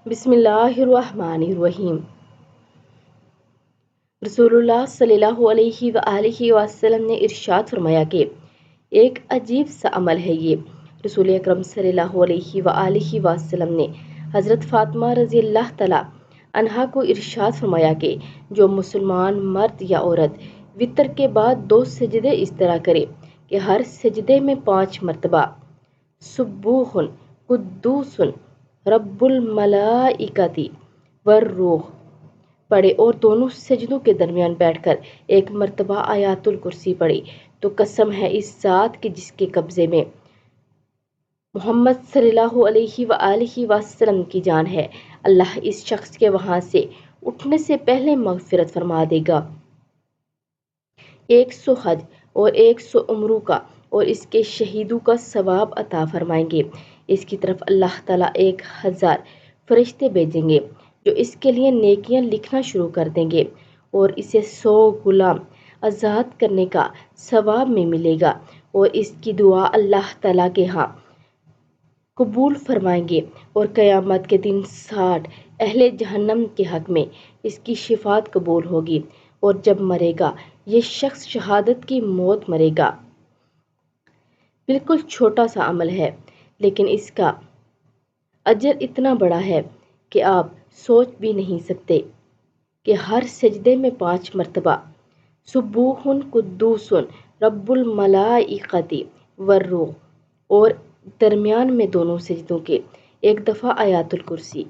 بسم اللہ الرحمن الرحیم۔ رسول اللہ صلی اللہ علیہ وآلہ وسلم نے ارشاد فرمایا کہ ایک عجیب سا عمل ہے یہ۔ رسول اکرم صلی اللہ علیہ وآلہ وسلم نے حضرت فاطمہ رضی اللہ تعالیٰ عنہا کو ارشاد فرمایا کہ جو مسلمان مرد یا عورت وتر کے بعد 2 سجدے اس طرح کرے کہ ہر سجدے میں 5 مرتبہ سبوح قدوس رب الملائکۃ والروح پڑھے اور دونوں سجدوں کے درمیان بیٹھ کر 1 مرتبہ آیت الکرسی پڑھے تو قسم ہے اس ذات کی جس کے قبضے میں محمد صلی اللہ علیہ وآلہ وسلم کی جان ہے، اللہ اس شخص کے وہاں سے اٹھنے سے پہلے مغفرت فرما دے گا، 100 حج اور 100 عمروں کا اور اس کے شہیدوں کا ثواب عطا فرمائیں گے۔ اس کی طرف اللہ تعالیٰ 1000 فرشتے بھیجیں گے جو اس کے لیے نیکیاں لکھنا شروع کر دیں گے اور اسے 100 غلام آزاد کرنے کا ثواب میں ملے گا اور اس کی دعا اللہ تعالیٰ کے ہاں قبول فرمائیں گے اور قیامت کے دن 60 اہل جہنم کے حق میں اس کی شفاعت قبول ہوگی اور جب مرے گا یہ شخص شہادت کی موت مرے گا۔ بالکل چھوٹا سا عمل ہے لیکن اس کا اجر اتنا بڑا ہے کہ آپ سوچ بھی نہیں سکتے کہ ہر سجدے میں 5 مرتبہ سبوح قدوس رب الملائکۃ والروح اور درمیان میں دونوں سجدوں کے 1 دفعہ آیت الکرسی